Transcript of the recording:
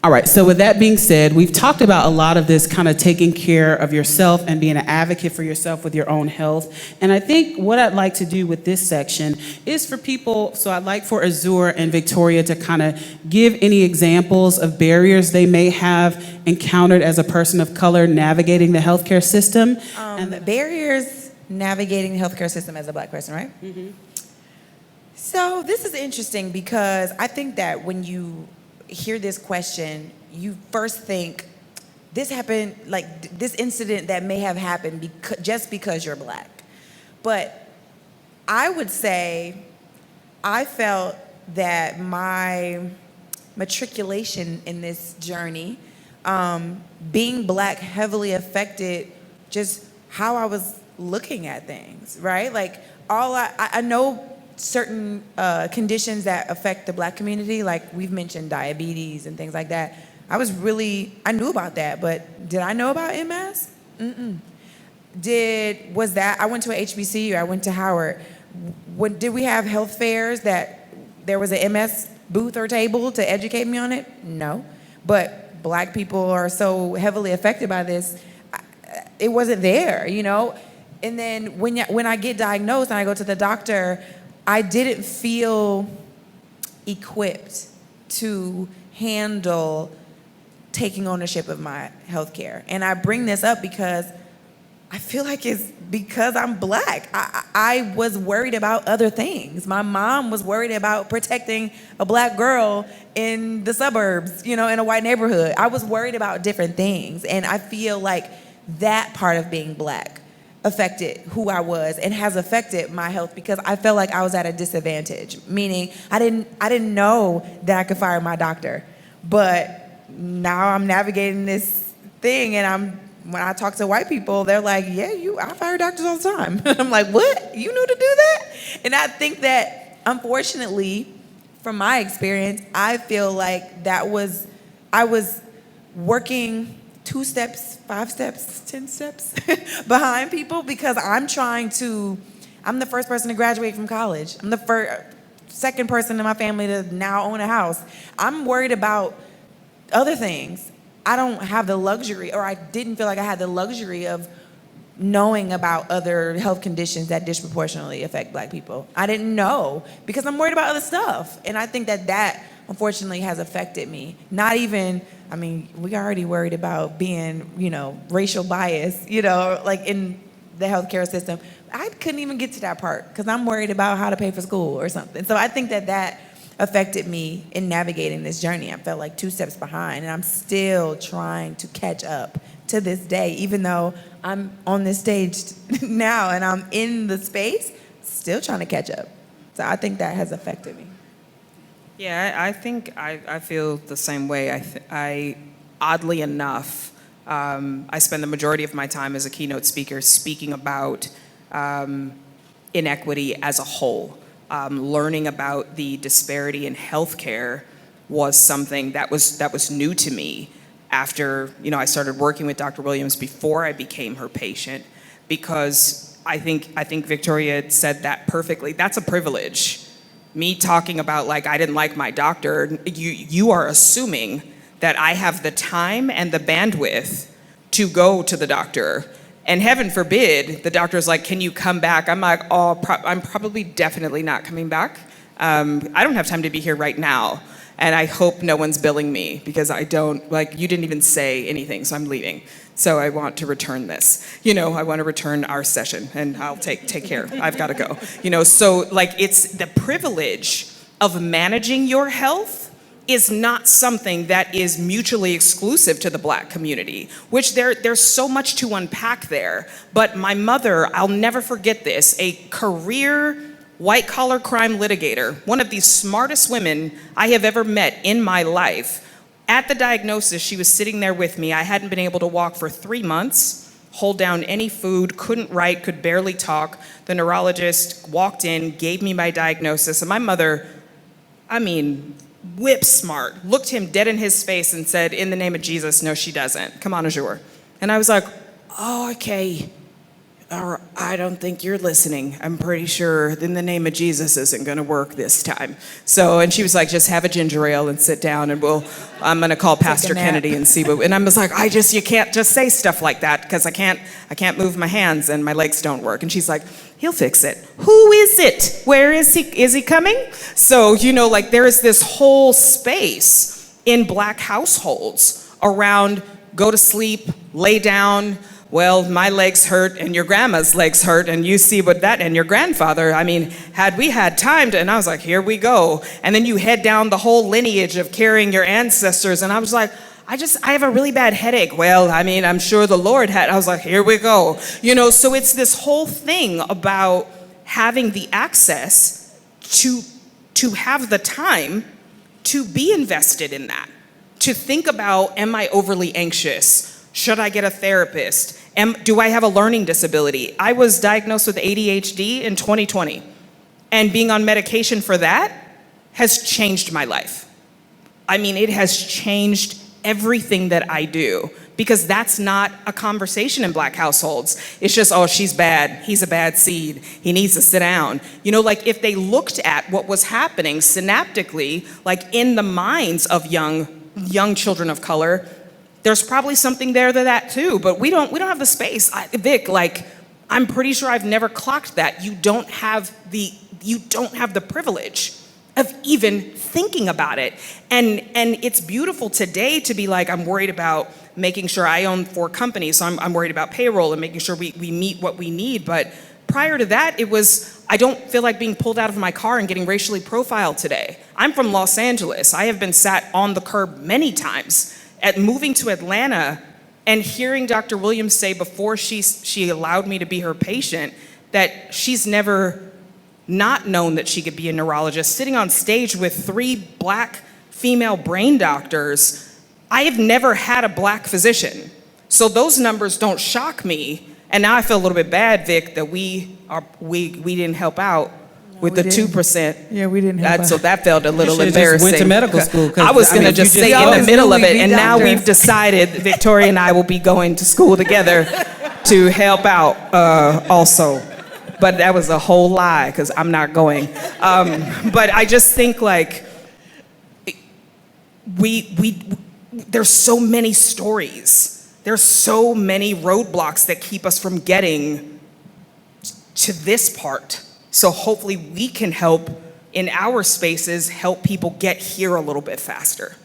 All right, so with that being said, we've talked about a lot of this kind of taking care of yourself and being an advocate for yourself with your own health. And I think what I'd like to do with this section is for people, so I'd like for Azur and Victoria to kind of give any examples of barriers they may have encountered as a person of color navigating the healthcare system. Barriers navigating the healthcare system as a Black person, right? Mm-hmm. So this is interesting because I think that when you hear this question, you first think this happened, like this incident that may have happened just because you're Black. But I would say I felt that my matriculation in this journey, being Black, heavily affected just how I was looking at things, right? Like I know certain conditions that affect the Black community, like we've mentioned diabetes and things like that. I knew about that, but did I know about MS? I went to a HBCU, I went to Howard. Did we have health fairs that there was an MS booth or table to educate me on it? No. But Black people are so heavily affected by this, it wasn't there, you know? And then when I get diagnosed and I go to the doctor, I didn't feel equipped to handle taking ownership of my health care. And I bring this up because I feel like it's because I'm Black. I was worried about other things. My mom was worried about protecting a Black girl in the suburbs, you know, in a white neighborhood. I was worried about different things. And I feel like that part of being Black affected who I was and has affected my health because I felt like I was at a disadvantage, meaning I didn't know that I could fire my doctor. But now I'm navigating this thing and when I talk to white people, they're like, yeah, I fire doctors all the time. I'm like, what? You knew to do that? And I think that, unfortunately, from my experience, I feel like I was working 2 steps, 5 steps, 10 steps behind people because I'm the first person to graduate from college. I'm the second person in my family to now own a house. I'm worried about other things. I don't have the luxury, or I didn't feel like I had the luxury of knowing about other health conditions that disproportionately affect Black people. I didn't know because I'm worried about other stuff. And I think that unfortunately has affected me. We already worried about being, racial bias, like in the healthcare system. I couldn't even get to that part because I'm worried about how to pay for school or something. So I think that affected me in navigating this journey. I felt like 2 steps behind, and I'm still trying to catch up to this day, even though I'm on this stage now and I'm in the space, still trying to catch up. So I think that has affected me. Yeah, I think I feel the same way. I oddly enough, I spend the majority of my time as a keynote speaker speaking about inequity as a whole. Learning about the disparity in healthcare was something that was new to me after I started working with Dr. Williams before I became her patient, because I think Victoria said that perfectly. That's a privilege. Me talking about like I didn't like my doctor, you are assuming that I have the time and the bandwidth to go to the doctor. And heaven forbid, the doctor's like, can you come back? I'm like, I'm probably definitely not coming back. I don't have time to be here right now. And I hope no one's billing me because you didn't even say anything, so I'm leaving. So I want to return this. I want to return our session and I'll take care. I've got to go. So it's the privilege of managing your health is not something that is mutually exclusive to the Black community, which there's so much to unpack there. But my mother, I'll never forget this, a career white-collar crime litigator, one of the smartest women I have ever met in my life. At the diagnosis, she was sitting there with me. I hadn't been able to walk for 3 months, hold down any food, couldn't write, could barely talk. The neurologist walked in, gave me my diagnosis, and my mother, whip smart, looked him dead in his face and said, in the name of Jesus, no, she doesn't. Come on, Azur. And I was like, oh, okay. or I don't think you're listening. I'm pretty sure in the name of Jesus isn't going to work this time. So, and she was like, just have a ginger ale and sit down and I'm going to call Pastor nap. Kennedy and see what, and I was like, you can't just say stuff like that because I can't move my hands and my legs don't work. And she's like, he'll fix it. Who is it? Where is he? Is he coming? So, like there is this whole space in Black households around go to sleep, lay down. Well, my legs hurt and your grandma's legs hurt and you see what that, and your grandfather, I mean, had we had time to, and I was like, here we go. And then you head down the whole lineage of carrying your ancestors. And I was like, I have a really bad headache. Well, I mean, I'm sure the Lord had, I was like, here we go. So it's this whole thing about having the access to have the time to be invested in that, to think about, am I overly anxious? Should I get a therapist? Do I have a learning disability? I was diagnosed with ADHD in 2020, and being on medication for that has changed my life. I mean, it has changed everything that I do, because that's not a conversation in Black households. It's just, oh, she's bad. He's a bad seed. He needs to sit down. Like if they looked at what was happening synaptically, like in the minds of young children of color, there's probably something there to that too, but we don't have the space. Vic, like, I'm pretty sure I've never clocked that. You don't have the privilege of even thinking about it. And it's beautiful today to be like, I'm worried about making sure I own 4 companies, so I'm worried about payroll and making sure we meet what we need. But prior to that, it was, I don't feel like being pulled out of my car and getting racially profiled today. I'm from Los Angeles. I have been sat on the curb many times. At moving to Atlanta and hearing Dr. Williams say before she allowed me to be her patient that she's never not known that she could be a neurologist, sitting on stage with 3 Black female brain doctors, I have never had a Black physician. So those numbers don't shock me. And now I feel a little bit bad, Vic, that we didn't help out with the 2%. Yeah, we didn't help So that felt a little should've embarrassing. just went to medical school, 'cause, I was I going to mean, just you say just in the always middle of knew it, we'd and be now doctors. we've decided Victoria and I will be going to school together to help out also. But that was a whole lie because I'm not going. But I just think like there's so many stories. There's so many roadblocks that keep us from getting to this part. So hopefully we can help in our spaces, help people get here a little bit faster.